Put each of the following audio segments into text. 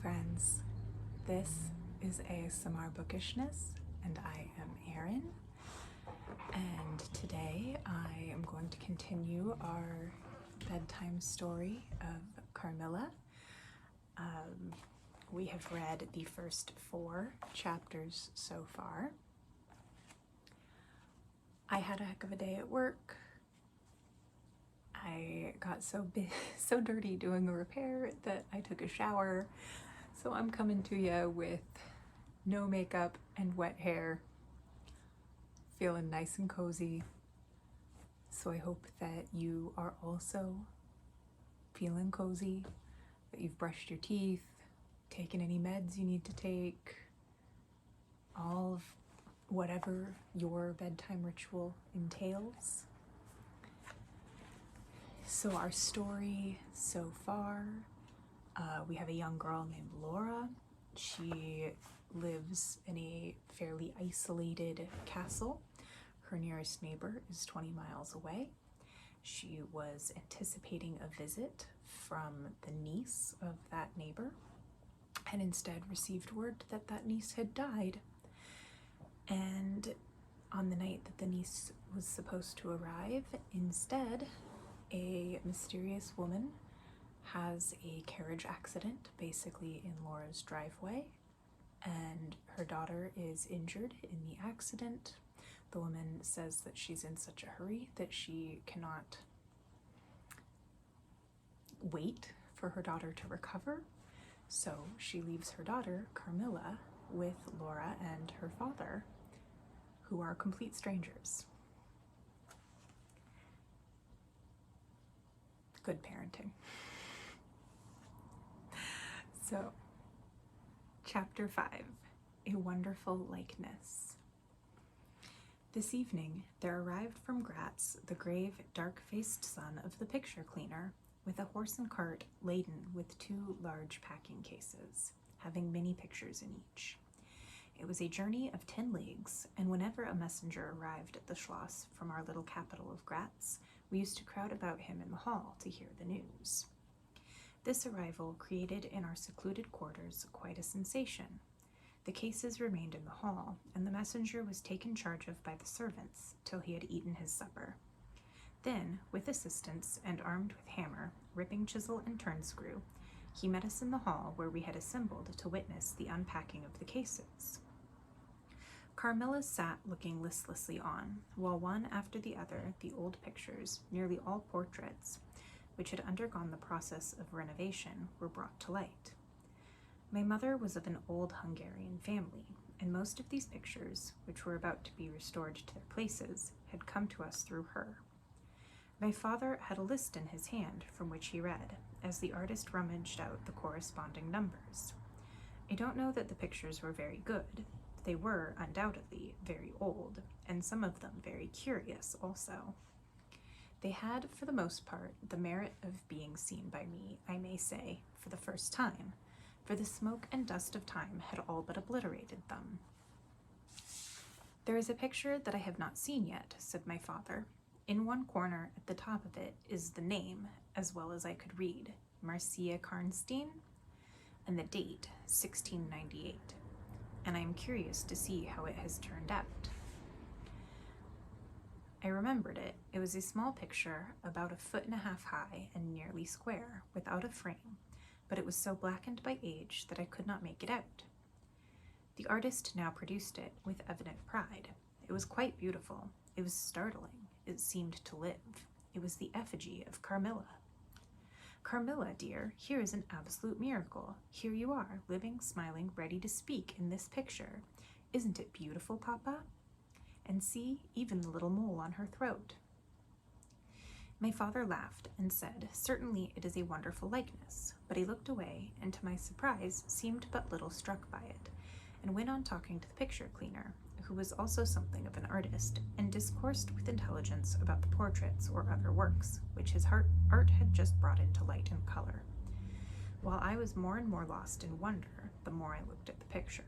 friends. This is ASMR Bookishness, and I am Erin. And today I am going to continue our bedtime story of Carmilla. We have read the first 4 chapters so far. I had a heck of a day at work. I got so dirty doing a repair that I took a shower. So I'm coming to you with no makeup and wet hair, feeling nice and cozy. So I hope that you are also feeling cozy, that you've brushed your teeth, taken any meds you need to take, all of whatever your bedtime ritual entails. So our story so far, we have a young girl named Laura. She lives in a fairly isolated castle. Her nearest neighbor is 20 miles away. She was anticipating a visit from the niece of that neighbor, and instead received word that that niece had died. And on the night that the niece was supposed to arrive, instead, a mysterious woman has a carriage accident, basically in Laura's driveway, and her daughter is injured in the accident. The woman says that she's in such a hurry that she cannot wait for her daughter to recover, so she leaves her daughter, Carmilla, with Laura and her father, who are complete strangers. Good parenting. So, Chapter 5, A Wonderful Likeness. This evening, there arrived from Gratz the grave, dark-faced son of the picture cleaner, with a horse and cart laden with 2 large packing cases, having many pictures in each. It was a journey of 10 leagues, and whenever a messenger arrived at the Schloss from our little capital of Gratz, we used to crowd about him in the hall to hear the news. This arrival created in our secluded quarters quite a sensation. The cases remained in the hall, and the messenger was taken charge of by the servants till he had eaten his supper. Then, with assistance and armed with hammer, ripping chisel, and turnscrew, he met us in the hall where we had assembled to witness the unpacking of the cases. Carmilla sat looking listlessly on, while one after the other the old pictures, nearly all portraits, which had undergone the process of renovation, were brought to light. My mother was of an old Hungarian family, and most of these pictures, which were about to be restored to their places, had come to us through her. My father had a list in his hand from which he read, as the artist rummaged out the corresponding numbers. I don't know that the pictures were very good. They were, undoubtedly, very old, and some of them very curious also. They had, for the most part, the merit of being seen by me, I may say, for the first time, for the smoke and dust of time had all but obliterated them. "There is a picture that I have not seen yet," said my father. "In one corner, at the top of it, is the name, as well as I could read, Marcia Karnstein, and the date, 1698. And I am curious to see how it has turned out." I remembered it. It was a small picture, about 1.5 feet high and nearly square, without a frame, but it was so blackened by age that I could not make it out. The artist now produced it with evident pride. It was quite beautiful. It was startling. It seemed to live. It was the effigy of Carmilla. "Carmilla, dear, here is an absolute miracle. Here you are, living, smiling, ready to speak in this picture. Isn't it beautiful, Papa? And see, even the little mole on her throat." My father laughed and said, "Certainly it is a wonderful likeness," but he looked away and, to my surprise, seemed but little struck by it, and went on talking to the picture cleaner, who was also something of an artist, and discoursed with intelligence about the portraits or other works, which his art had just brought into light and color, while I was more and more lost in wonder the more I looked at the picture.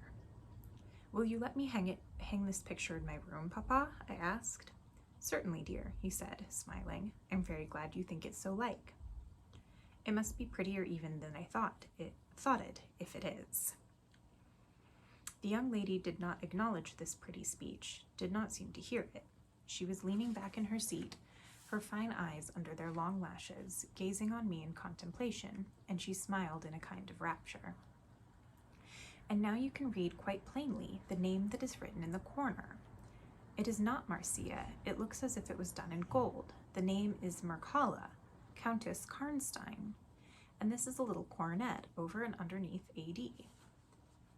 "Will you let me hang this picture in my room, Papa?" I asked. "Certainly, dear," he said, smiling. "I'm very glad you think it so like." "It must be prettier even than I thought it Thoughted, if it is. The young lady did not acknowledge this pretty speech, did not seem to hear it. She was leaning back in her seat, her fine eyes under their long lashes, gazing on me in contemplation, and she smiled in a kind of rapture. And now you can read quite plainly the name that is written in the corner. It is not Marcia. It looks as if it was done in gold. The name is Mircalla, Countess Karnstein, and this is a little coronet over and underneath AD.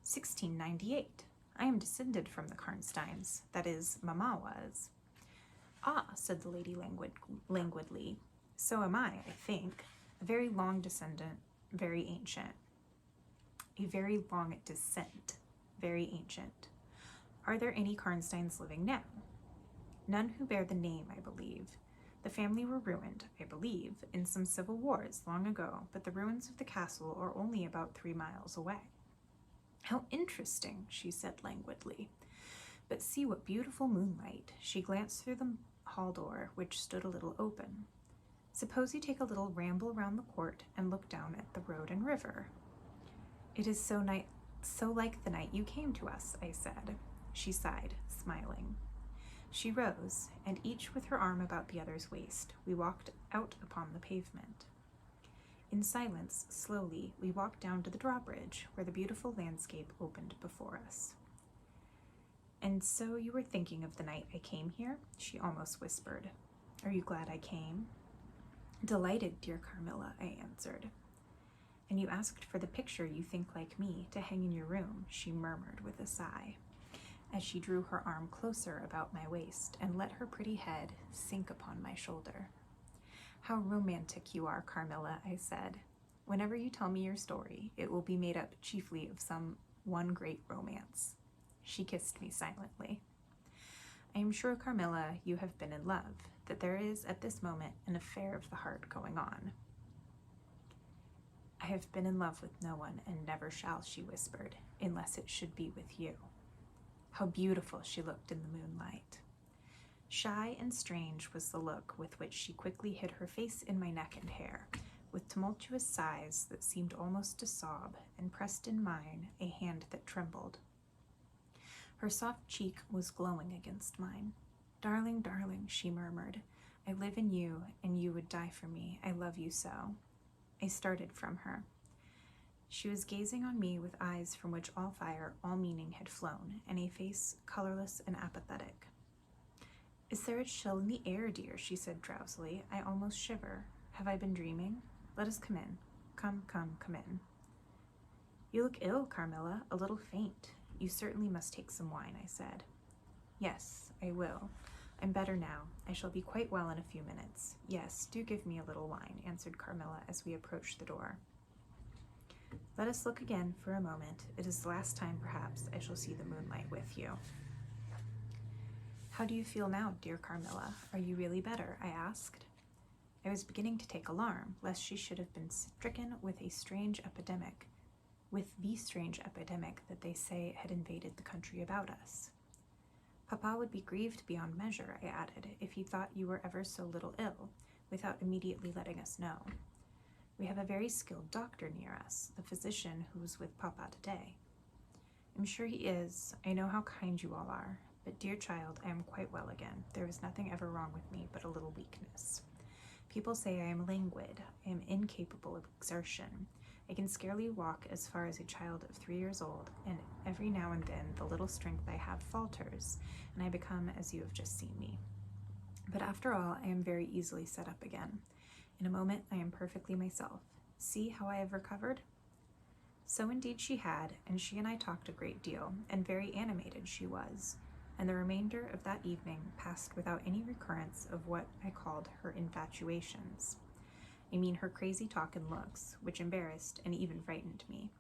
1698. I am descended from the Karnsteins, that is, Mamma was. Ah, said the lady languidly. So am I think. A very long descendant, very ancient. A very long descent, very ancient. Are there any Karnsteins living now? None who bear the name, I believe. The family were ruined, I believe, in some civil wars long ago, but the ruins of the castle are only about 3 miles away. How interesting, she said languidly. But see what beautiful moonlight. She glanced through the hall door, which stood a little open. Suppose you take a little ramble round the court and look down at the road and river. It is so like the night you came to us, I said. She sighed, smiling. She rose, and each with her arm about the other's waist, we walked out upon the pavement. In silence, slowly, we walked down to the drawbridge, where the beautiful landscape opened before us. And so you were thinking of the night I came here? She almost whispered. Are you glad I came? Delighted, dear Carmilla, I answered. And you asked for the picture you think like me to hang in your room, she murmured with a sigh, as she drew her arm closer about my waist and let her pretty head sink upon my shoulder. How romantic you are, Carmilla, I said. Whenever you tell me your story, it will be made up chiefly of some one great romance. She kissed me silently. I am sure, Carmilla, you have been in love, that there is at this moment an affair of the heart going on. I have been in love with no one and never shall, she whispered, unless it should be with you. How beautiful she looked in the moonlight. Shy and strange was the look with which she quickly hid her face in my neck and hair, with tumultuous sighs that seemed almost to sob, and pressed in mine a hand that trembled. Her soft cheek was glowing against mine. Darling, darling, she murmured, I live in you, and you would die for me. I love you so. I started from her. She was gazing on me with eyes from which all fire, all meaning had flown, and a face colorless and apathetic. Is there a chill in the air, dear? She said drowsily. I almost shiver. Have I been dreaming? Let us come in. Come in. You look ill, Carmilla, a little faint. You certainly must take some wine, I said. Yes, I will. I'm better now. I shall be quite well in a few minutes. Yes, do give me a little wine, answered Carmilla as we approached the door. Let us look again for a moment. It is the last time, perhaps, I shall see the moonlight with you. How do you feel now, dear Carmilla? Are you really better? I asked. I was beginning to take alarm, lest she should have been stricken with the strange epidemic that they say had invaded the country about us. Papa would be grieved beyond measure, I added, if he thought you were ever so little ill, without immediately letting us know. We have a very skilled doctor near us, the physician who was with Papa today. I'm sure he is. I know how kind you all are. But, dear child, I am quite well again. There is nothing ever wrong with me but a little weakness. People say I am languid. I am incapable of exertion. I can scarcely walk as far as a child of 3 years old, and every now and then the little strength I have falters, and I become as you have just seen me. But after all, I am very easily set up again. In a moment, I am perfectly myself. See how I have recovered? So indeed she had, and she and I talked a great deal, and very animated she was. And the remainder of that evening passed without any recurrence of what I called her infatuations. I mean her crazy talk and looks, which embarrassed and even frightened me.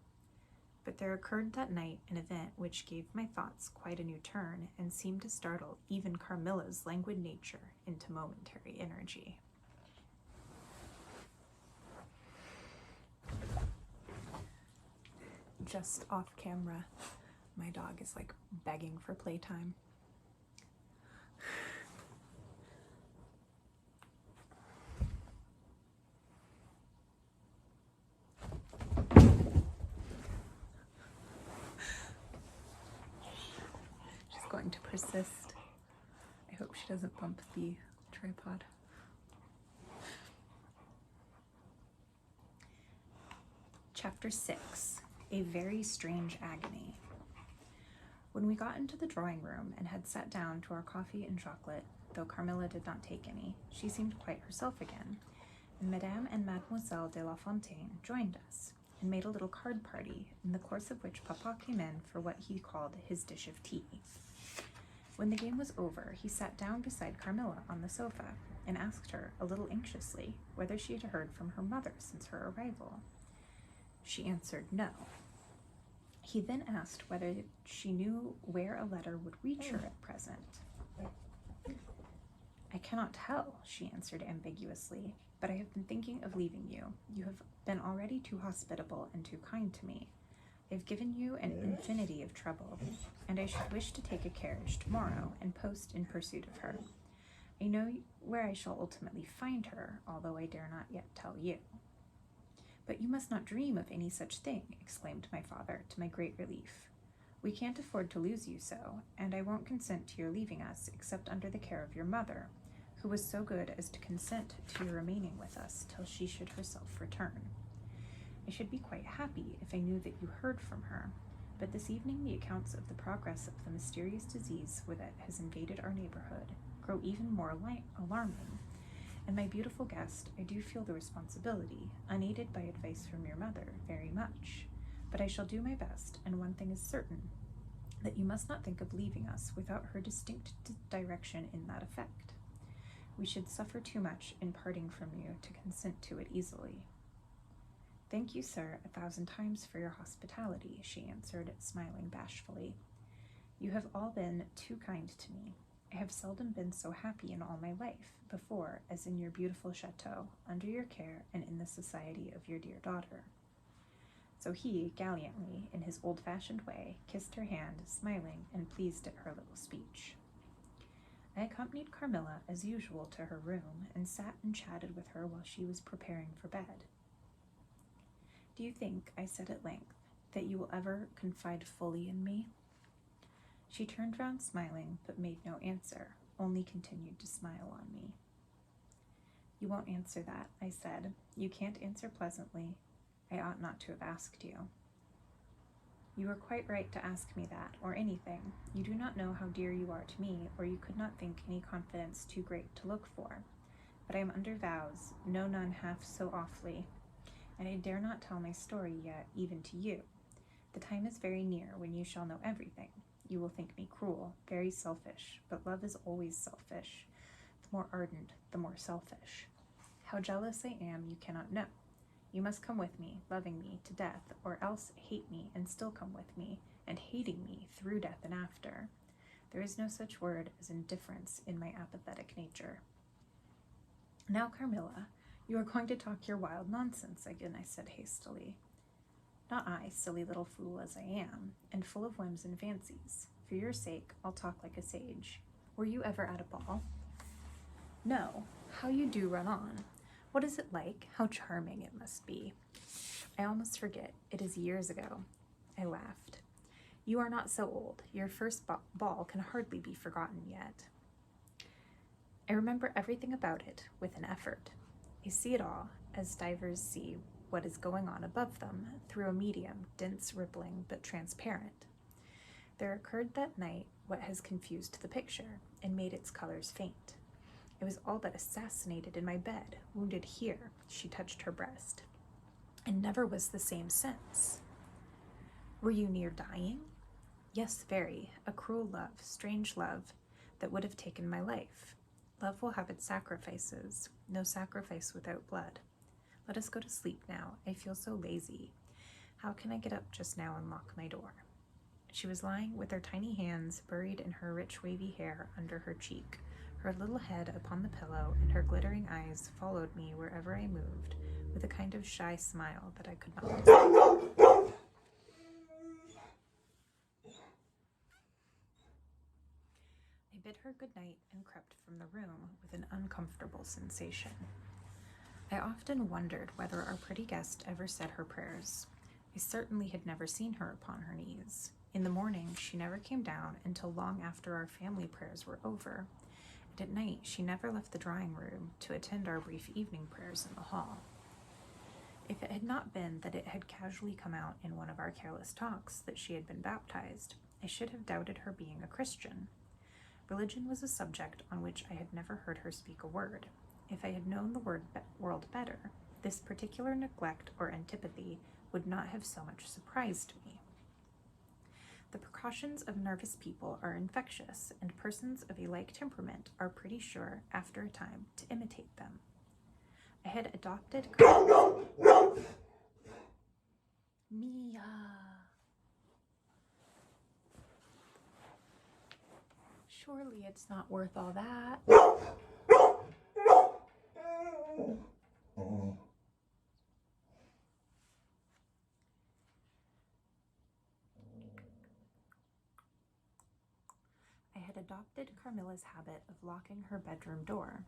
But there occurred that night an event which gave my thoughts quite a new turn and seemed to startle even Carmilla's languid nature into momentary energy. Just off camera, my dog is like begging for playtime. she doesn't bump the tripod. Chapter 6, A Very Strange Agony. When we got into the drawing room and had sat down to our coffee and chocolate, though Carmilla did not take any, she seemed quite herself again, and Madame and Mademoiselle de la Fontaine joined us and made a little card party, in the course of which Papa came in for what he called his dish of tea. When the game was over, he sat down beside Carmilla on the sofa and asked her, a little anxiously, whether she had heard from her mother since her arrival. She answered no. He then asked whether she knew where a letter would reach her at present. I cannot tell, she answered ambiguously, but I have been thinking of leaving you. You have been already too hospitable and too kind to me. I have given you an infinity of trouble, and I should wish to take a carriage tomorrow and post in pursuit of her. I know where I shall ultimately find her, although I dare not yet tell you. But you must not dream of any such thing, exclaimed my father, to my great relief. We can't afford to lose you so, and I won't consent to your leaving us except under the care of your mother, who was so good as to consent to your remaining with us till she should herself return. I should be quite happy if I knew that you heard from her, but this evening the accounts of the progress of the mysterious disease that has invaded our neighborhood grow even more alarming, and my beautiful guest, I do feel the responsibility, unaided by advice from your mother, very much. But I shall do my best, and one thing is certain, that you must not think of leaving us without her distinct direction in that effect. We should suffer too much in parting from you to consent to it easily. Thank you, sir, 1,000 times for your hospitality, she answered, smiling bashfully. You have all been too kind to me. I have seldom been so happy in all my life before as in your beautiful chateau, under your care and in the society of your dear daughter. So he, gallantly, in his old-fashioned way, kissed her hand, smiling and pleased at her little speech. I accompanied Carmilla, as usual, to her room, and sat and chatted with her while she was preparing for bed. Do you think, I said at length, that you will ever confide fully in me? She turned round smiling, but made no answer, only continued to smile on me. You won't answer that, I said. You can't answer pleasantly. I ought not to have asked you. You were quite right to ask me that, or anything. You do not know how dear you are to me, or you could not think any confidence too great to look for. But I am under vows, no none half so awfully, and I dare not tell my story yet, even to you. The time is very near when you shall know everything. You will think me cruel, very selfish, but love is always selfish. The more ardent, the more selfish. How jealous I am, you cannot know. You must come with me, loving me to death, or else hate me and still come with me, and hating me through death and after. There is no such word as indifference in my apathetic nature. Now, Carmilla, you are going to talk your wild nonsense again, I said hastily. Not I, silly little fool as I am, and full of whims and fancies. For your sake, I'll talk like a sage. Were you ever at a ball? No. How you do run on. What is it like? How charming it must be. I almost forget. It is years ago. I laughed. You are not so old. Your first ball can hardly be forgotten yet. I remember everything about it with an effort. I see it all, as divers see what is going on above them, through a medium, dense, rippling, but transparent. There occurred that night what has confused the picture, and made its colors faint. I was all but assassinated in my bed, wounded here, she touched her breast, and never was the same since. Were you near dying? Yes, very. A cruel love, strange love, that would have taken my life. Love will have its sacrifices, no sacrifice without blood. Let us go to sleep now. I feel so lazy. How can I get up just now and lock my door? She was lying with her tiny hands buried in her rich wavy hair under her cheek, her little head upon the pillow, and her glittering eyes followed me wherever I moved, with a kind of shy smile that I could not disguise. I bid her good night and crept from the room with an uncomfortable sensation. I often wondered whether our pretty guest ever said her prayers. I certainly had never seen her upon her knees. In the morning, she never came down until long after our family prayers were over, and at night she never left the drawing room to attend our brief evening prayers in the hall. If it had not been that it had casually come out in one of our careless talks that she had been baptized, I should have doubted her being a Christian. Religion was a subject on which I had never heard her speak a word. If I had known the world better, this particular neglect or antipathy would not have so much surprised me. The precautions of nervous people are infectious, and persons of a like temperament are pretty sure, after a time, to imitate them. I had adopted Mia. Surely it's not worth all that. I had adopted Carmilla's habit of locking her bedroom door,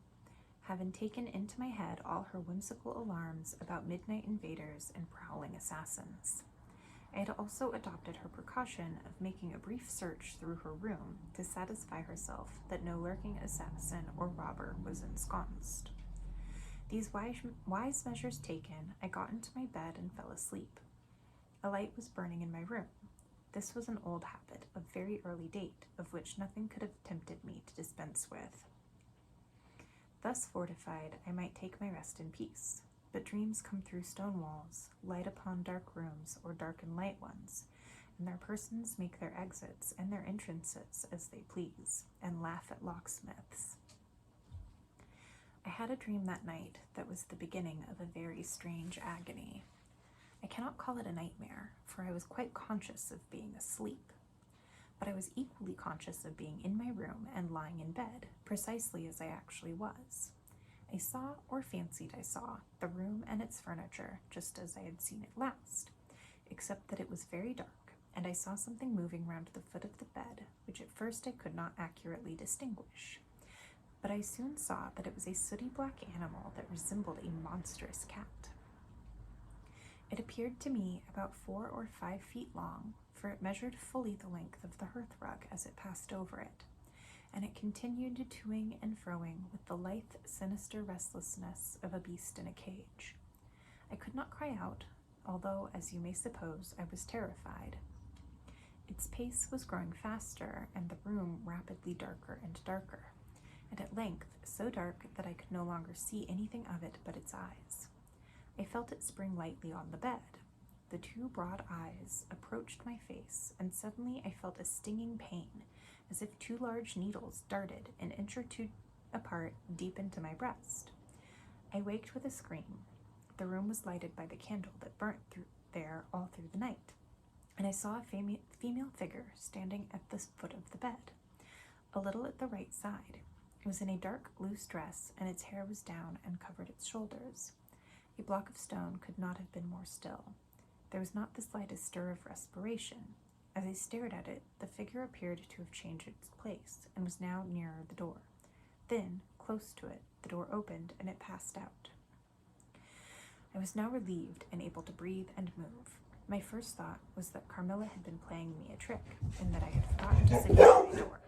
having taken into my head all her whimsical alarms about midnight invaders and prowling assassins. I had also adopted her precaution of making a brief search through her room to satisfy herself that no lurking assassin or robber was ensconced. These wise measures taken, I got into my bed and fell asleep. A light was burning in my room. This was an old habit of very early date, of which nothing could have tempted me to dispense with. Thus fortified, I might take my rest in peace. But dreams come through stone walls, light upon dark rooms or darken light ones, and their persons make their exits and their entrances as they please, and laugh at locksmiths. I had a dream that night that was the beginning of a very strange agony. I cannot call it a nightmare, for I was quite conscious of being asleep. But I was equally conscious of being in my room and lying in bed, precisely as I actually was. I saw, or fancied I saw, the room and its furniture just as I had seen it last, except that it was very dark, and I saw something moving round the foot of the bed, which at first I could not accurately distinguish. But I soon saw that it was a sooty black animal that resembled a monstrous cat. It appeared to me about 4 or 5 feet long, for it measured fully the length of the hearthrug as it passed over it, and it continued toing and froing with the lithe, sinister restlessness of a beast in a cage. I could not cry out, although, as you may suppose, I was terrified. Its pace was growing faster, and the room rapidly darker and darker, and at length so dark that I could no longer see anything of it but its eyes. I felt it spring lightly on the bed. The 2 broad eyes approached my face, and suddenly I felt a stinging pain, as if 2 large needles darted an inch or 2 apart deep into my breast. I waked with a scream. The room was lighted by the candle that burnt there all through the night, and I saw a female figure standing at the foot of the bed, a little at the right side. It was in a dark, loose dress, and its hair was down and covered its shoulders. A block of stone could not have been more still. There was not the slightest stir of respiration. As I stared at it, the figure appeared to have changed its place, and was now nearer the door. Then, close to it, the door opened, and it passed out. I was now relieved and able to breathe and move. My first thought was that Carmilla had been playing me a trick, and that I had forgotten to secure my door.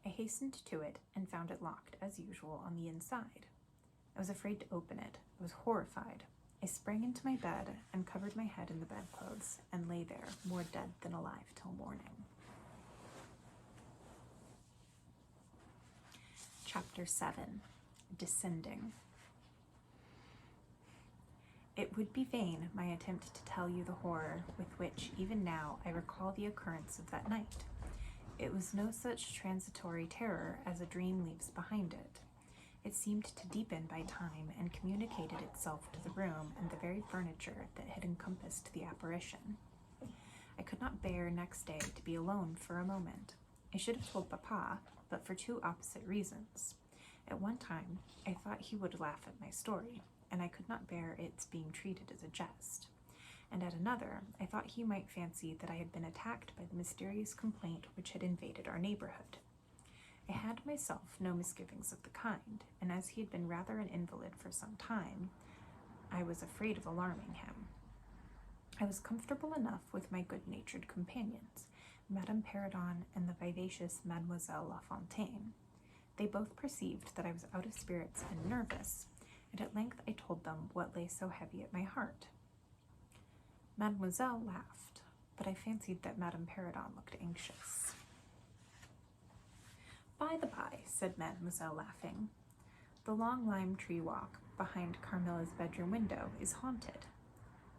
I hastened to it, and found it locked, as usual, on the inside. I was afraid to open it. I was horrified. I sprang into my bed and covered my head in the bedclothes and lay there, more dead than alive, till morning. Chapter 7. Descending. It would be vain, my attempt to tell you the horror with which, even now, I recall the occurrence of that night. It was no such transitory terror as a dream leaves behind it. It seemed to deepen by time and communicated itself to the room and the very furniture that had encompassed the apparition. I could not bear next day to be alone for a moment. I should have told Papa, but for 2 opposite reasons. At one time, I thought he would laugh at my story, and I could not bear its being treated as a jest. And at another, I thought he might fancy that I had been attacked by the mysterious complaint which had invaded our neighborhood. I had myself no misgivings of the kind, and as he had been rather an invalid for some time, I was afraid of alarming him. I was comfortable enough with my good-natured companions, Madame Perrodon and the vivacious Mademoiselle La Fontaine. They both perceived that I was out of spirits and nervous, and at length I told them what lay so heavy at my heart. Mademoiselle laughed, but I fancied that Madame Perrodon looked anxious. "By the by," said Mademoiselle, laughing, "the long lime tree walk behind Carmilla's bedroom window is haunted."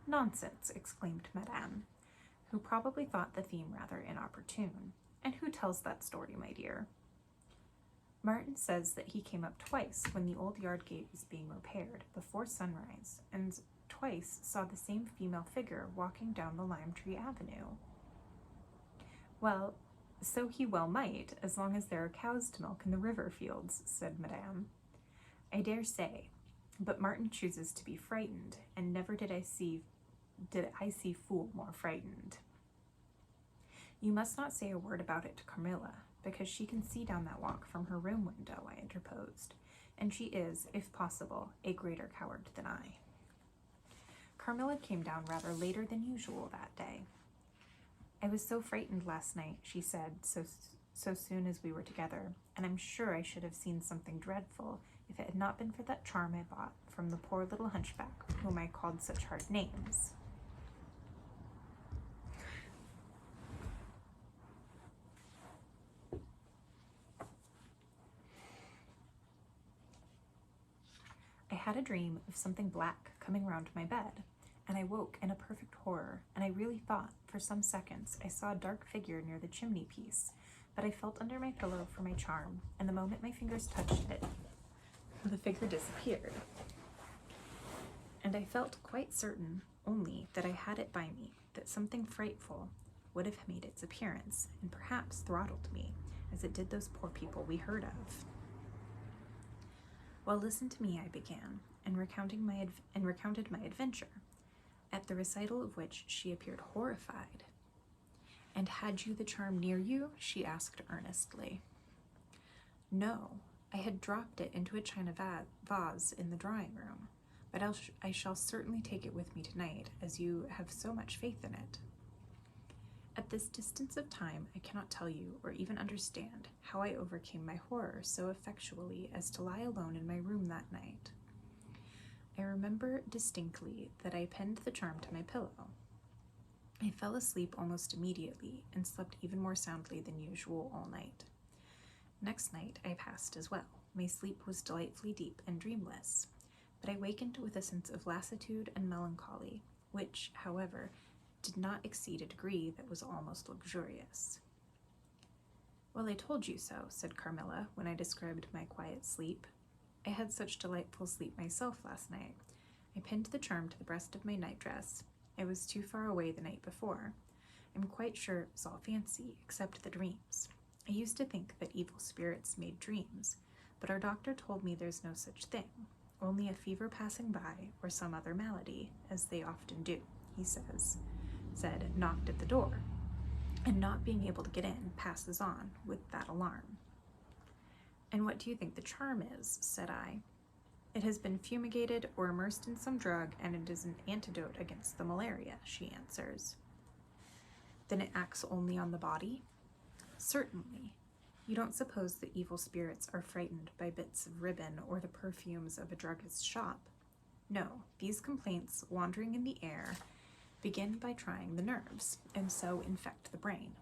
"Nonsense!" exclaimed Madame, who probably thought the theme rather inopportune. "And who tells that story, my dear?" "Martin says that he came up twice when the old yard gate was being repaired before sunrise, and twice saw the same female figure walking down the lime tree avenue." "Well, so he well might, as long as there are cows to milk in the river fields," said Madame. "I dare say, but Martin chooses to be frightened, and never did I see fool more frightened." "You must not say a word about it to Carmilla, because she can see down that walk from her room window," I interposed, "and she is, if possible, a greater coward than I." Carmilla came down rather later than usual that day. "I was so frightened last night," she said, so soon as we were together, "and I'm sure I should have seen something dreadful if it had not been for that charm I bought from the poor little hunchback whom I called such hard names." "I had a dream of something black coming round my bed, and I woke in a perfect horror, and I really thought, for some seconds, I saw a dark figure near the chimney-piece, but I felt under my pillow for my charm, and the moment my fingers touched it, the figure disappeared. And I felt quite certain only that I had it by me, that something frightful would have made its appearance, and perhaps throttled me, as it did those poor people we heard of." "Well, listen to me," I began, and recounted my adventure, at the recital of which she appeared horrified. "And had you the charm near you?" she asked earnestly. "No, I had dropped it into a china vase in the drawing-room, but I shall certainly take it with me tonight, as you have so much faith in it." At this distance of time, I cannot tell you, or even understand, how I overcame my horror so effectually as to lie alone in my room that night. I remember distinctly that I pinned the charm to my pillow. I fell asleep almost immediately, and slept even more soundly than usual all night. Next night I passed as well. My sleep was delightfully deep and dreamless, but I wakened with a sense of lassitude and melancholy, which, however, did not exceed a degree that was almost luxurious. "Well, I told you so," said Carmilla, when I described my quiet sleep. "I had such delightful sleep myself last night. I pinned the charm to the breast of my nightdress. I was too far away the night before. I'm quite sure it was all fancy, except the dreams. I used to think that evil spirits made dreams, but our doctor told me there's no such thing, only a fever passing by, or some other malady, as they often do, he said, knocked at the door, and not being able to get in, passes on with that alarm." "And what do you think the charm is?" said I. "It has been fumigated or immersed in some drug, and it is an antidote against the malaria," she answers. "Then it acts only on the body?" "Certainly. You don't suppose that evil spirits are frightened by bits of ribbon or the perfumes of a druggist's shop? No, these complaints, wandering in the air, begin by trying the nerves, and so infect the brain.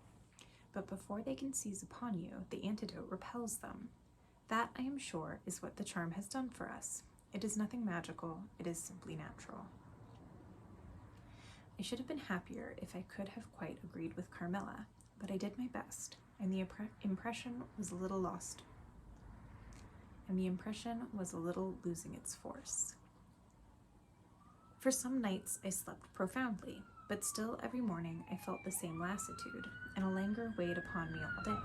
But before they can seize upon you, the antidote repels them. That, I am sure, is what the charm has done for us. It is nothing magical, it is simply natural." I should have been happier if I could have quite agreed with Carmilla, but I did my best, and the impression was a little losing its force. For some nights I slept profoundly, but still every morning I felt the same lassitude, and a languor weighed upon me all day.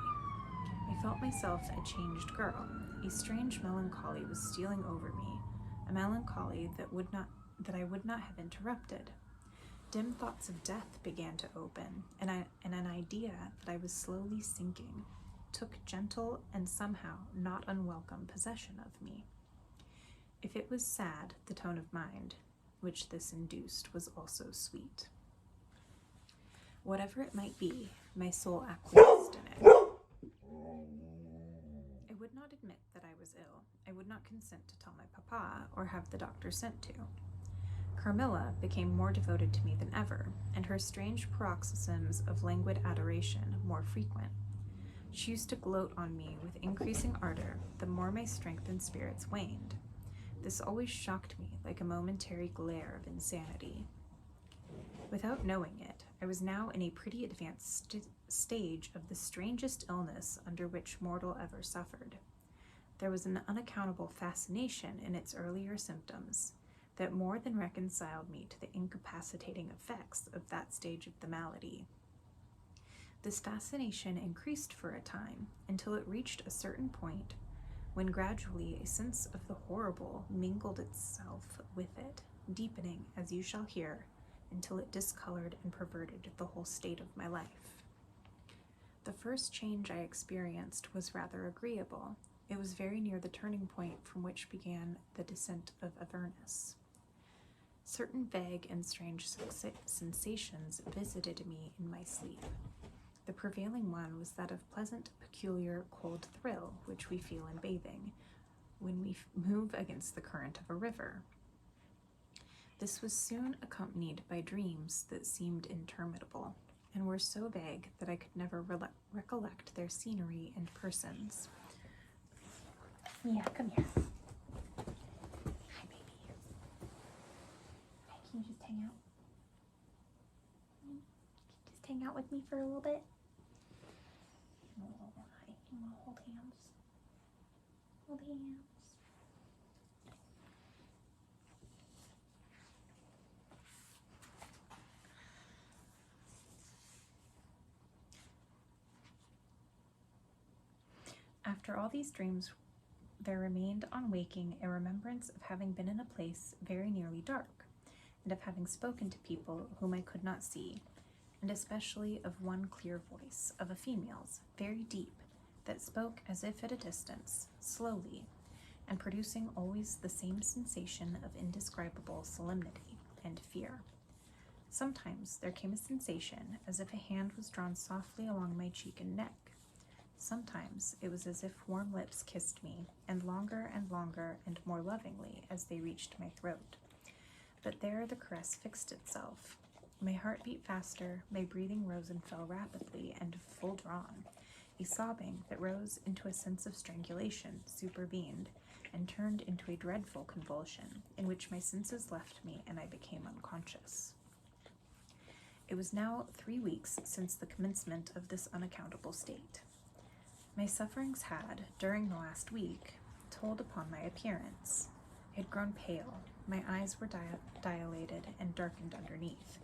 I felt myself a changed girl. A strange melancholy was stealing over me, a melancholy that I would not have interrupted. Dim thoughts of death began to open, and an idea that I was slowly sinking took gentle and somehow not unwelcome possession of me. If it was sad, the tone of mind which this induced was also sweet. Whatever it might be, my soul acquiesced in it. I would not admit that I was ill. I would not consent to tell my papa or have the doctor sent to. Carmilla became more devoted to me than ever, and her strange paroxysms of languid adoration more frequent. She used to gloat on me with increasing ardor the more my strength and spirits waned. This always shocked me like a momentary glare of insanity. Without knowing it, I was now in a pretty advanced stage of the strangest illness under which mortal ever suffered. There was an unaccountable fascination in its earlier symptoms that more than reconciled me to the incapacitating effects of that stage of the malady. This fascination increased for a time until it reached a certain point when gradually a sense of the horrible mingled itself with it, deepening, as you shall hear, until it discolored and perverted the whole state of my life. The first change I experienced was rather agreeable. It was very near the turning point from which began the descent of Avernus. Certain vague and strange sensations visited me in my sleep. The prevailing one was that of pleasant, peculiar, cold thrill which we feel in bathing, when we move against the current of a river. This was soon accompanied by dreams that seemed interminable, and were so vague that I could never recollect their scenery and persons. Yeah, come here. Hi, baby. Hi, can you just hang out? Can you just hang out with me for a little bit? Oh, hi. You want to hold hands? Hold hands. After all these dreams, there remained on waking a remembrance of having been in a place very nearly dark, and of having spoken to people whom I could not see, and especially of one clear voice, of a female's, very deep, that spoke as if at a distance, slowly, and producing always the same sensation of indescribable solemnity and fear. Sometimes there came a sensation as if a hand was drawn softly along my cheek and neck. Sometimes it was as if warm lips kissed me, and longer and more lovingly as they reached my throat. But there the caress fixed itself. My heart beat faster, my breathing rose and fell rapidly and full drawn. A sobbing that rose into a sense of strangulation supervened, and turned into a dreadful convulsion, in which my senses left me and I became unconscious. It was now 3 weeks since the commencement of this unaccountable state. My sufferings had, during the last week, told upon my appearance. I had grown pale, my eyes were dilated and darkened underneath,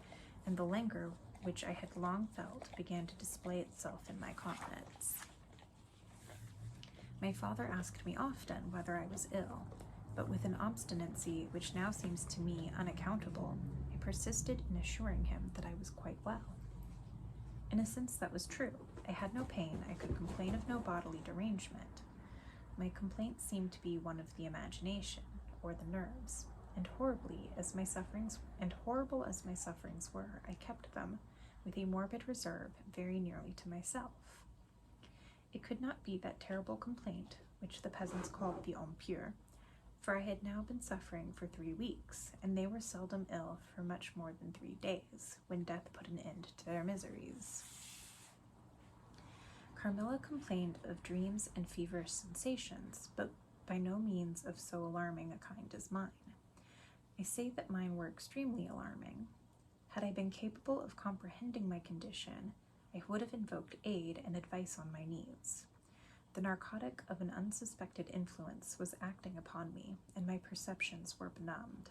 and the languor which I had long felt began to display itself in my countenance. My father asked me often whether I was ill, but with an obstinacy which now seems to me unaccountable, I persisted in assuring him that I was quite well. In a sense that was true. I had no pain, I could complain of no bodily derangement. My complaint seemed to be one of the imagination, or the nerves, and horrible as my sufferings were, I kept them, with a morbid reserve, very nearly to myself. It could not be that terrible complaint, which the peasants called the homme pur, for I had now been suffering for 3 weeks, and they were seldom ill for much more than 3 days, when death put an end to their miseries. Carmilla complained of dreams and feverish sensations, but by no means of so alarming a kind as mine. I say that mine were extremely alarming. Had I been capable of comprehending my condition, I would have invoked aid and advice on my needs. The narcotic of an unsuspected influence was acting upon me, and my perceptions were benumbed.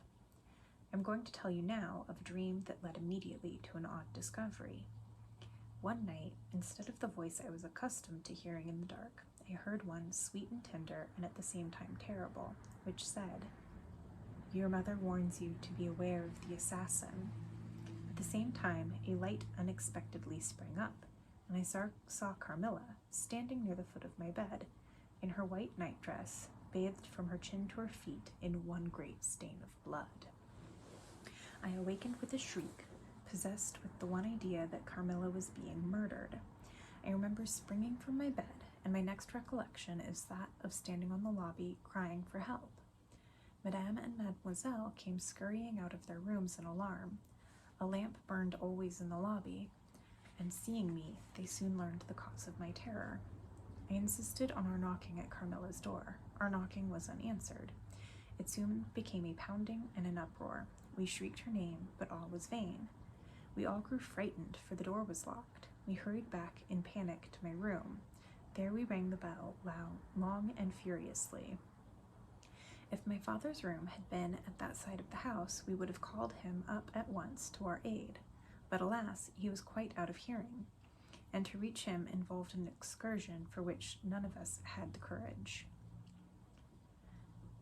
I am going to tell you now of a dream that led immediately to an odd discovery. One night, instead of the voice I was accustomed to hearing in the dark, I heard one sweet and tender, and at the same time terrible, which said, "Your mother warns you to be aware of the assassin." At the same time, a light unexpectedly sprang up, and I saw Carmilla, standing near the foot of my bed, in her white nightdress, bathed from her chin to her feet in one great stain of blood. I awakened with a shriek, possessed with the one idea that Carmilla was being murdered. I remember springing from my bed, and my next recollection is that of standing on the lobby crying for help. Madame and Mademoiselle came scurrying out of their rooms in alarm. A lamp burned always in the lobby, and seeing me, they soon learned the cause of my terror. I insisted on our knocking at Carmilla's door. Our knocking was unanswered. It soon became a pounding and an uproar. We shrieked her name, but all was vain. We all grew frightened, for the door was locked. We hurried back in panic to my room. There we rang the bell loud, long and furiously. If my father's room had been at that side of the house, we would have called him up at once to our aid. But alas, he was quite out of hearing, and to reach him involved an excursion for which none of us had the courage.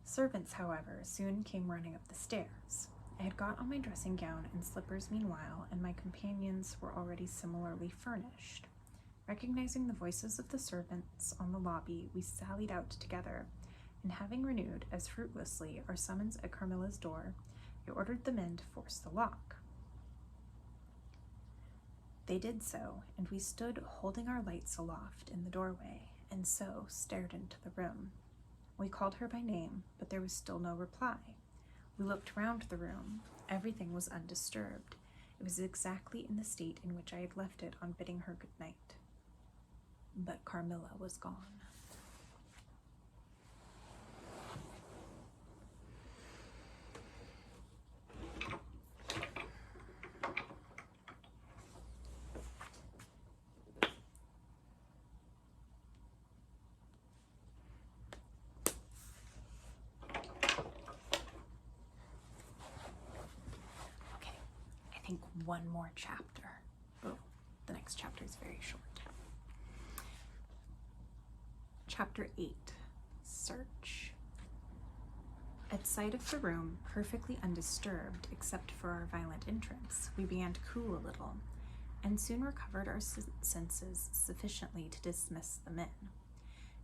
Servants, however, soon came running up the stairs. I had got on my dressing gown and slippers meanwhile, and my companions were already similarly furnished. Recognizing the voices of the servants on the lobby, we sallied out together, and having renewed, as fruitlessly, our summons at Carmilla's door, I ordered the men to force the lock. They did so, and we stood holding our lights aloft in the doorway, and so stared into the room. We called her by name, but there was still no reply. We looked round the room. Everything was undisturbed. It was exactly in the state in which I had left it on bidding her good night. But Carmilla was gone. One more chapter. Oh, the next chapter is very short. Chapter 8, Search. At sight of the room, perfectly undisturbed except for our violent entrance, we began to cool a little, and soon recovered our senses sufficiently to dismiss the men.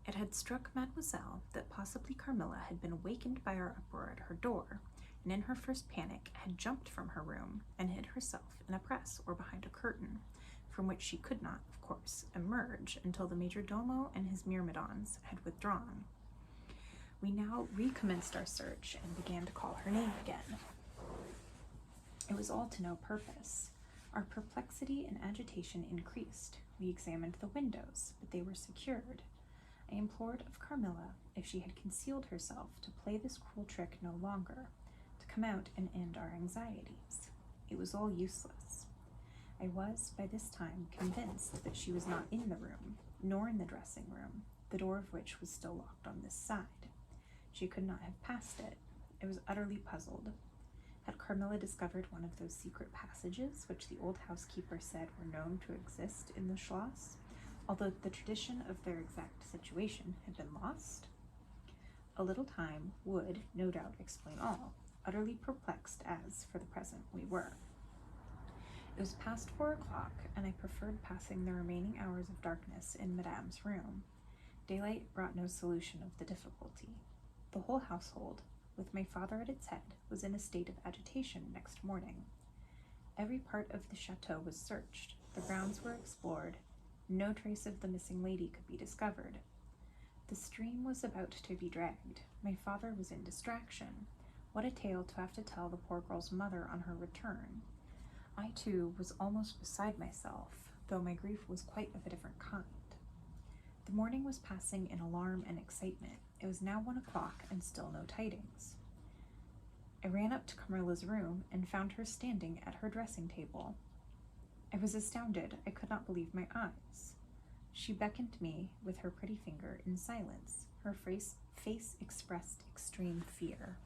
It had struck Mademoiselle that possibly Carmilla had been awakened by our uproar at her door, and in her first panic had jumped from her room and hid herself in a press or behind a curtain, from which she could not, of course, emerge until the major domo and his myrmidons had withdrawn. We now recommenced our search and began to call her name again. It was all to no purpose. Our perplexity and agitation increased. We examined the windows, but they were secured. I implored of Carmilla, if she had concealed herself, to play this cruel trick no longer, to come out and end our anxieties. It was all useless. I was, by this time, convinced that she was not in the room, nor in the dressing room, the door of which was still locked on this side. She could not have passed it. I was utterly puzzled. Had Carmilla discovered one of those secret passages which the old housekeeper said were known to exist in the Schloss, although the tradition of their exact situation had been lost? A little time would, no doubt, explain all, utterly perplexed as, for the present, we were. It was past 4 o'clock, and I preferred passing the remaining hours of darkness in Madame's room. Daylight brought no solution of the difficulty. The whole household, with my father at its head, was in a state of agitation next morning. Every part of the chateau was searched, the grounds were explored, no trace of the missing lady could be discovered. The stream was about to be dragged. My father was in distraction. What a tale to have to tell the poor girl's mother on her return. I, too, was almost beside myself, though my grief was quite of a different kind. The morning was passing in alarm and excitement. It was now 1 o'clock, and still no tidings. I ran up to Carmilla's room and found her standing at her dressing table. I was astounded. I could not believe my eyes. She beckoned me with her pretty finger in silence. Her face expressed extreme fear.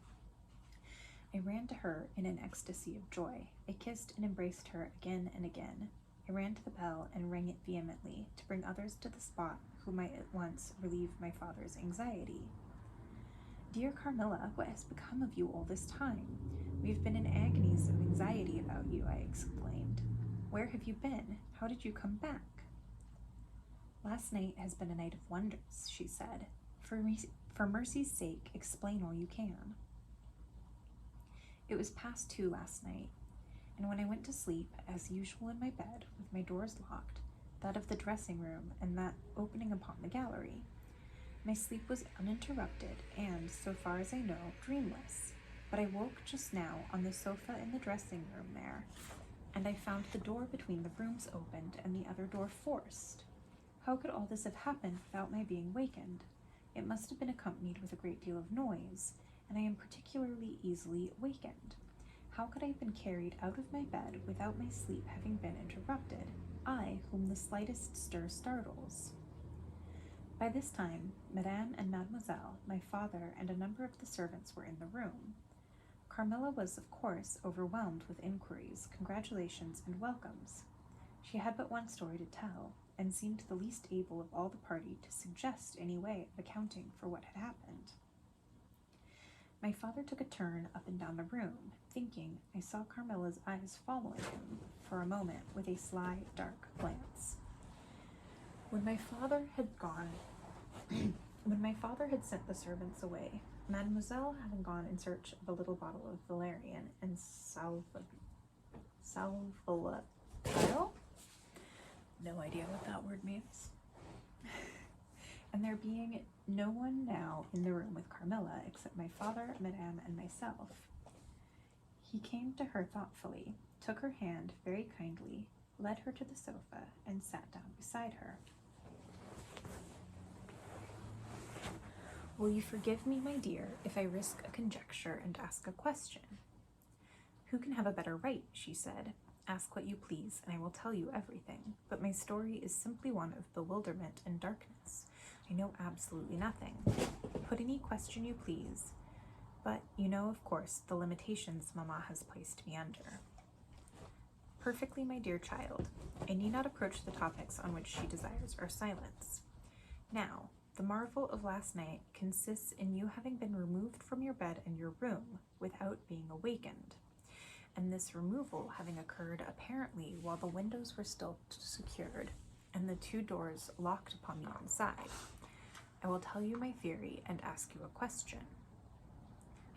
I ran to her in an ecstasy of joy. I kissed and embraced her again and again. I ran to the bell and rang it vehemently to bring others to the spot who might at once relieve my father's anxiety. Dear Carmilla, what has become of you all this time? We have been in agonies of anxiety about you, I exclaimed. Where have you been? How did you come back? Last night has been a night of wonders, she said. For mercy's sake, explain all you can. It was past 2 last night. and when I went to sleep, as usual in my bed, with my doors locked, that of the dressing room and that opening upon the gallery, my sleep was uninterrupted and, so far as I know, dreamless. But I woke just now on the sofa in the dressing room there, and I found the door between the rooms opened and the other door forced. How could all this have happened without my being wakened? It must have been accompanied with a great deal of noise, and I am particularly easily wakened. How could I have been carried out of my bed without my sleep having been interrupted, I, whom the slightest stir startles? By this time, Madame and Mademoiselle, my father, and a number of the servants were in the room. Carmilla was, of course, overwhelmed with inquiries, congratulations, and welcomes. She had but one story to tell, and seemed the least able of all the party to suggest any way of accounting for what had happened. My father took a turn up and down the room, thinking I saw Carmilla's eyes following him for a moment with a sly, dark glance. When my father had sent the servants away, Mademoiselle, having gone in search of a little bottle of valerian and salvolatile, no idea what that word means, and there being no one now in the room with Carmilla except my father, Madame, and myself, he came to her thoughtfully, took her hand very kindly, led her to the sofa, and sat down beside her. Will you forgive me, my dear, if I risk a conjecture and ask a question? Who can have a better right, she said. Ask what you please, and I will tell you everything, but my story is simply one of bewilderment and darkness. I know absolutely nothing. Put any question you please, but you know, of course, the limitations Mamma has placed me under. Perfectly, my dear child. I need not approach the topics on which she desires our silence. Now, the marvel of last night consists in you having been removed from your bed and your room without being awakened, and this removal having occurred apparently while the windows were still secured and the two doors locked upon the inside. I will tell you my theory and ask you a question.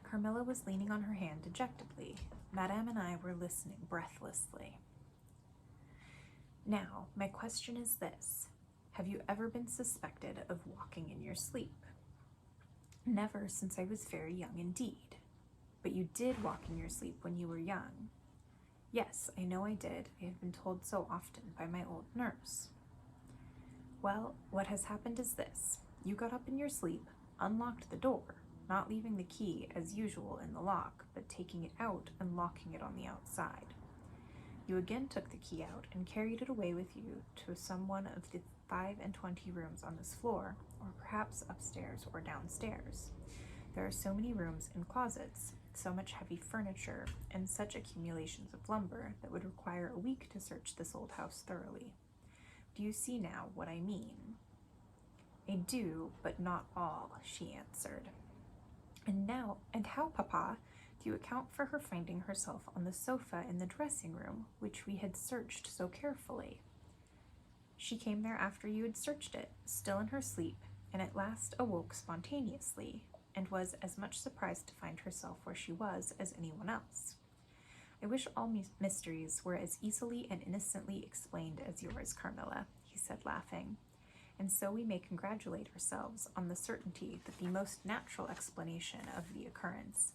Carmilla was leaning on her hand dejectedly. Madame and I were listening breathlessly. Now, my question is this. Have you ever been suspected of walking in your sleep? Never since I was very young indeed. But you did walk in your sleep when you were young. Yes, I know I did. I have been told so often by my old nurse. Well, what has happened is this. You got up in your sleep, unlocked the door, not leaving the key as usual in the lock, but taking it out and locking it on the outside. You again took the key out and carried it away with you to some one of the 25 rooms on this floor, or perhaps upstairs or downstairs. There are so many rooms and closets, so much heavy furniture, and such accumulations of lumber that would require a week to search this old house thoroughly. Do you see now what I mean? I do, but not all, she answered. And how, Papa, do you account for her finding herself on the sofa in the dressing room, which we had searched so carefully? She came there after you had searched it, still in her sleep, and at last awoke spontaneously, and was as much surprised to find herself where she was as anyone else. I wish all mysteries were as easily and innocently explained as yours, Carmilla, he said, laughing. And so we may congratulate ourselves on the certainty that the most natural explanation of the occurrence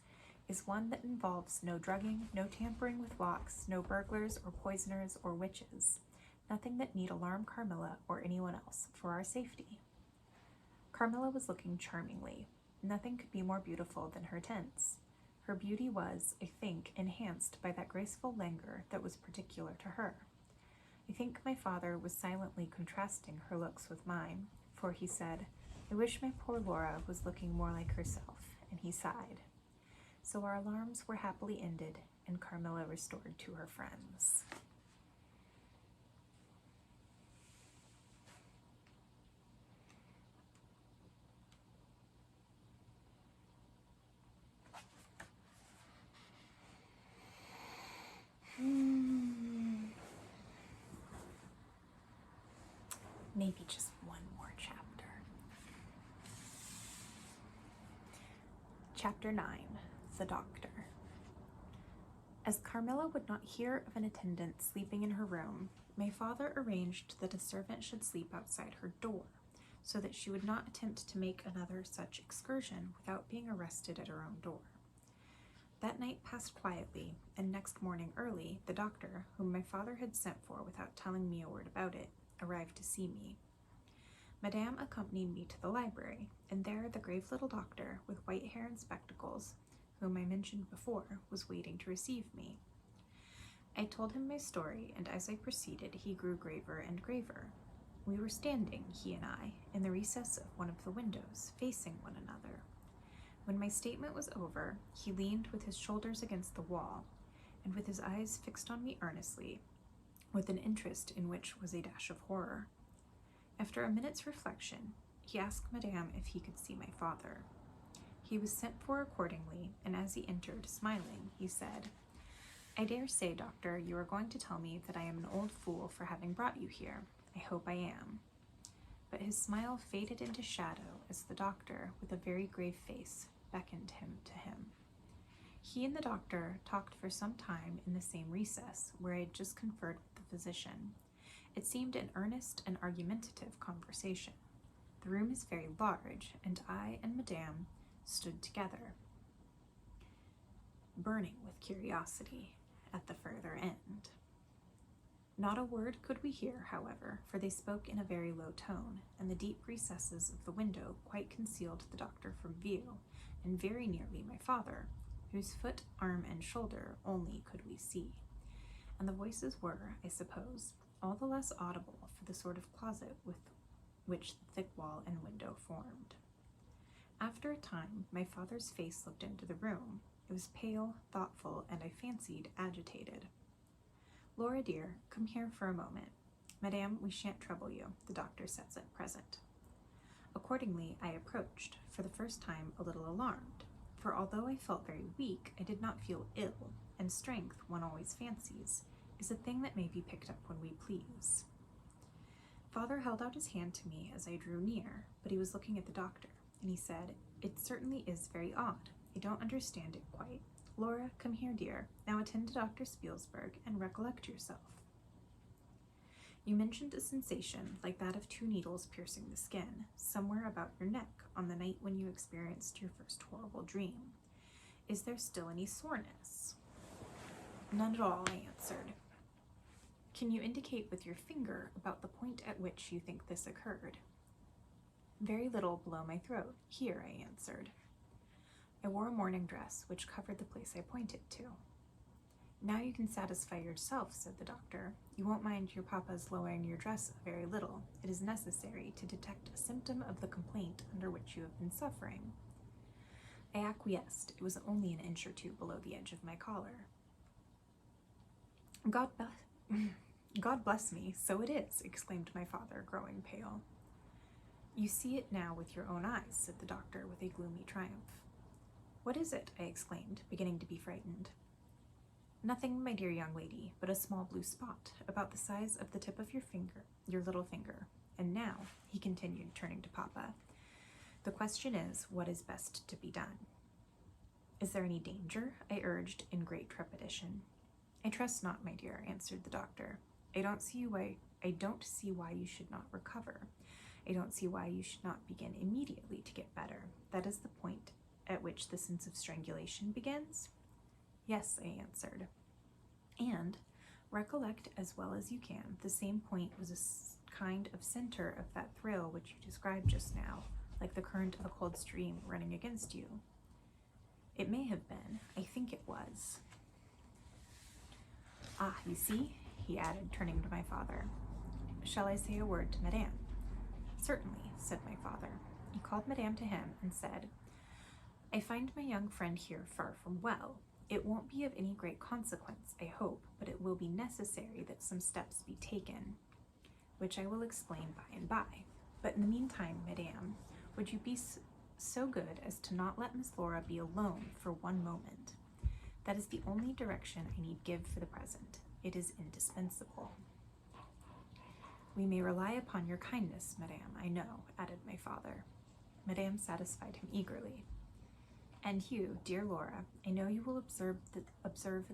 is one that involves no drugging, no tampering with locks, no burglars or poisoners or witches, nothing that need alarm Carmilla or anyone else for our safety. Carmilla was looking charmingly. Nothing could be more beautiful than her tints. Her beauty was, I think, enhanced by that graceful languor that was particular to her. I think my father was silently contrasting her looks with mine, for he said, I wish my poor Laura was looking more like herself, and he sighed. So our alarms were happily ended, and Carmilla restored to her friends. Maybe just one more chapter. Chapter 9, The Doctor. As Carmilla would not hear of an attendant sleeping in her room, my father arranged that a servant should sleep outside her door, so that she would not attempt to make another such excursion without being arrested at her own door. That night passed quietly, and next morning early, the doctor, whom my father had sent for without telling me a word about it, arrived to see me. Madame accompanied me to the library, and there the grave little doctor, with white hair and spectacles, whom I mentioned before, was waiting to receive me. I told him my story, and as I proceeded, he grew graver and graver. We were standing, he and I, in the recess of one of the windows, facing one another. When my statement was over, he leaned with his shoulders against the wall, and with his eyes fixed on me earnestly, with an interest in which was a dash of horror. After a minute's reflection, he asked Madame if he could see my father. He was sent for accordingly, and as he entered, smiling, he said, "I dare say, doctor, you are going to tell me that I am an old fool for having brought you here. I hope I am." But his smile faded into shadow as the doctor, with a very grave face, beckoned him to him. He and the doctor talked for some time in the same recess, where I had just conferred with the physician. It seemed an earnest and argumentative conversation. The room is very large, and I and Madame stood together, burning with curiosity at the further end. Not a word could we hear, however, for they spoke in a very low tone, and the deep recesses of the window quite concealed the doctor from view, and very nearly my father, whose foot, arm, and shoulder only could we see. And the voices were, I suppose, all the less audible for the sort of closet with which the thick wall and window formed. After a time, my father's face looked into the room. It was pale, thoughtful, and I fancied agitated. "Laura, dear, come here for a moment. Madame, we shan't trouble you," the doctor says at present. Accordingly, I approached, for the first time a little alarmed, for although I felt very weak, I did not feel ill, and strength, one always fancies, is a thing that may be picked up when we please. Father held out his hand to me as I drew near, but he was looking at the doctor, and he said, "It certainly is very odd. I don't understand it quite. Laura, come here, dear. Now attend to Dr. Spielsberg and recollect yourself. You mentioned a sensation like that of 2 needles piercing the skin, somewhere about your neck on the night when you experienced your first horrible dream. Is there still any soreness?" "None at all," I answered. "Can you indicate with your finger about the point at which you think this occurred?" "Very little below my throat. Here," I answered. I wore a morning dress which covered the place I pointed to. "Now you can satisfy yourself," said the doctor. "You won't mind your papa's lowering your dress a very little. It is necessary to detect a symptom of the complaint under which you have been suffering." I acquiesced. It was only an inch or 2 below the edge of my collar. God bless me, so it is," exclaimed my father, growing pale. "You see it now with your own eyes," said the doctor with a gloomy triumph. "What is it?" I exclaimed, beginning to be frightened. "Nothing, my dear young lady, but a small blue spot, about the size of the tip of your little finger. And now," he continued, turning to Papa, "the question is, what is best to be done?" "Is there any danger?" I urged in great trepidation. "I trust not, my dear," answered the doctor. I don't see why you should not recover. I don't see why you should not begin immediately to get better. That is the point at which the sense of strangulation begins?" "Yes," I answered. "And, recollect as well as you can, the same point was a kind of center of that thrill which you described just now, like the current of a cold stream running against you." "It may have been. I think it was." "Ah, you see," he added, turning to my father. "Shall I say a word to Madame?" "Certainly," said my father. He called Madame to him and said, "I find my young friend here far from well. It won't be of any great consequence, I hope, but it will be necessary that some steps be taken, which I will explain by and by. But in the meantime, Madame, would you be so good as to not let Miss Laura be alone for one moment? That is the only direction I need give for the present. It is indispensable." "We may rely upon your kindness, Madame, I know," added my father. Madame satisfied him eagerly. And you, dear Laura, I know you will observe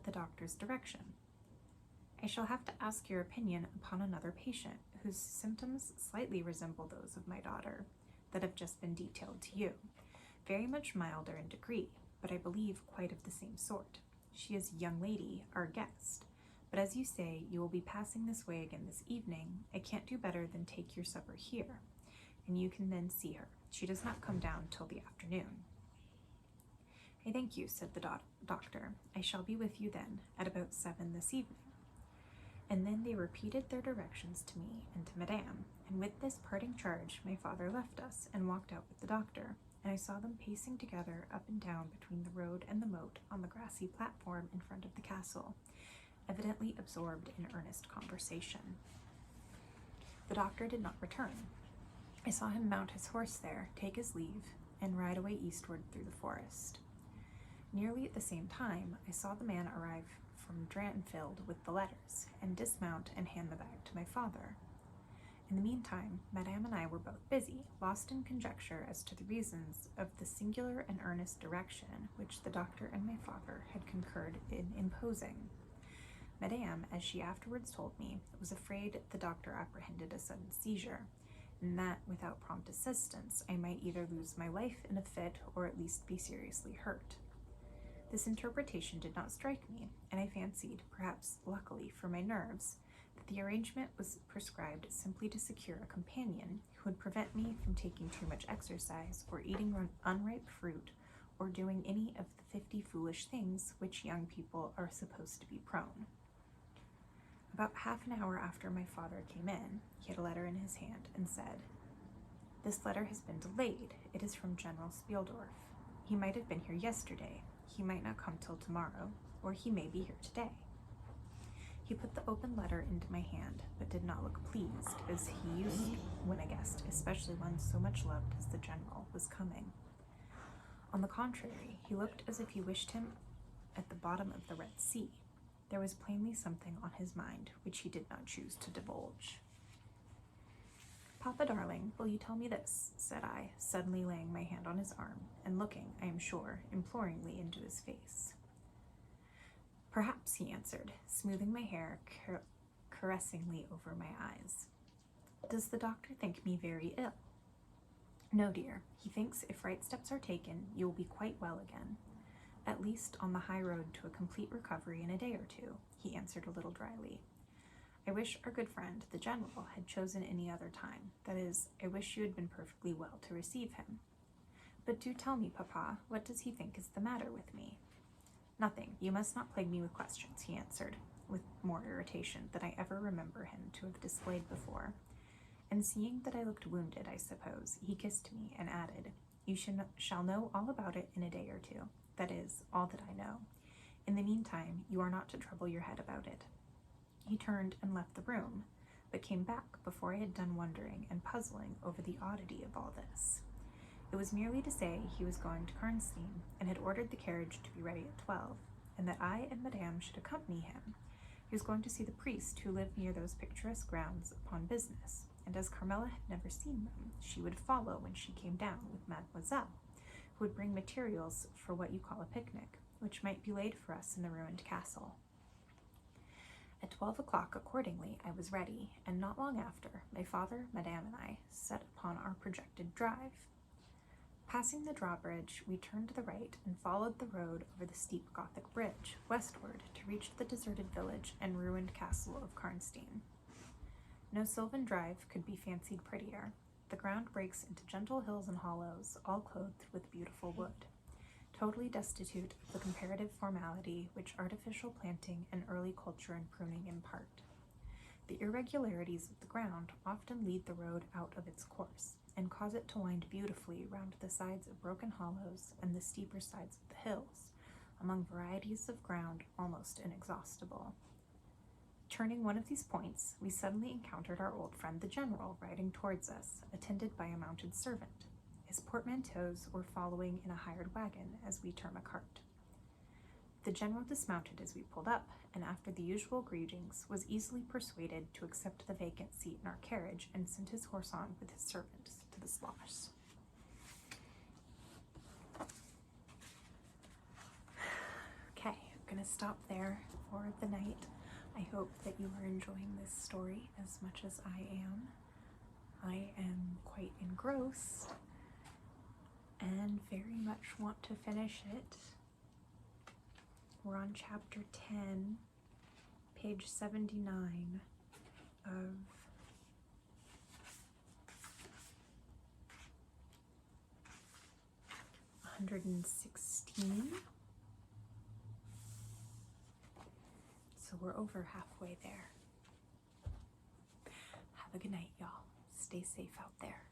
the doctor's direction. I shall have to ask your opinion upon another patient whose symptoms slightly resemble those of my daughter that have just been detailed to you, very much milder in degree, but I believe quite of the same sort. She is a young lady, our guest, but as you say, you will be passing this way again this evening. I can't do better than take your supper here, and you can then see her. She does not come down till the afternoon. I thank you, said the doctor. I shall be with you then, at about 7 this evening. And then they repeated their directions to me and to Madame, and with this parting charge my father left us and walked out with the doctor, and I saw them pacing together up and down between the road and the moat on the grassy platform in front of the castle, evidently absorbed in earnest conversation. The doctor did not return. I saw him mount his horse there, take his leave, and ride away eastward through the forest. Nearly at the same time, I saw the man arrive from Dranfield with the letters, and dismount and hand the bag to my father. In the meantime, Madame and I were both busy, lost in conjecture as to the reasons of the singular and earnest direction which the doctor and my father had concurred in imposing. Madame, as she afterwards told me, was afraid the doctor apprehended a sudden seizure, and that, without prompt assistance, I might either lose my life in a fit or at least be seriously hurt. This interpretation did not strike me, and I fancied, perhaps luckily for my nerves, that the arrangement was prescribed simply to secure a companion who would prevent me from taking too much exercise or eating unripe fruit or doing any of the 50 foolish things which young people are supposed to be prone. About half an hour after my father came in, he had a letter in his hand and said, "This letter has been delayed. It is from General Spieldorf. He might have been here yesterday. He might not come till tomorrow, or he may be here today." He put the open letter into my hand, but did not look pleased, as he used when a guest, especially one so much loved as the general, was coming. On the contrary, he looked as if he wished him at the bottom of the Red Sea. There was plainly something on his mind which he did not choose to divulge. "Papa, darling, will you tell me this?" said I, suddenly laying my hand on his arm, and looking, I am sure, imploringly into his face. "Perhaps," he answered, smoothing my hair caressingly over my eyes. "Does the doctor think me very ill?" "No, dear. He thinks if right steps are taken, you will be quite well again. At least on the high road to a complete recovery in a day or two," he answered a little dryly. "I wish our good friend, the general, had chosen any other time. That is, I wish you had been perfectly well to receive him. But do tell me, Papa, what does he think is the matter with me?" "Nothing. You must not plague me with questions," he answered, with more irritation than I ever remember him to have displayed before. And seeing that I looked wounded, I suppose, he kissed me and added, "You shall know all about it in a day or two. That is, all that I know. In the meantime, you are not to trouble your head about it." He turned and left the room, but came back before I had done wondering and puzzling over the oddity of all this. It was merely to say he was going to Karnstein, and had ordered the carriage to be ready at 12, and that I and Madame should accompany him. He was going to see the priest who lived near those picturesque grounds upon business, and as Carmilla had never seen them, she would follow when she came down with Mademoiselle, who would bring materials for what you call a picnic, which might be laid for us in the ruined castle. At 12 o'clock, accordingly, I was ready, and not long after, my father, Madame, and I set upon our projected drive. Passing the drawbridge, we turned to the right and followed the road over the steep Gothic bridge westward to reach the deserted village and ruined castle of Karnstein. No sylvan drive could be fancied prettier. The ground breaks into gentle hills and hollows, all clothed with beautiful wood, totally destitute of the comparative formality which artificial planting and early culture and pruning impart. The irregularities of the ground often lead the road out of its course, and cause it to wind beautifully round the sides of broken hollows and the steeper sides of the hills, among varieties of ground almost inexhaustible. Turning one of these points, we suddenly encountered our old friend the general riding towards us, attended by a mounted servant. His portmanteaus were following in a hired wagon, as we term a cart. The general dismounted as we pulled up, and after the usual greetings, was easily persuaded to accept the vacant seat in our carriage, and sent his horse on with his servants to the sluice. going to stop there for the night. I hope that you are enjoying this story as much as I am. I am quite engrossed and very much want to finish it. We're on chapter 10, page 79 of $116. So we're over halfway there. Have a good night, y'all. Stay safe out there.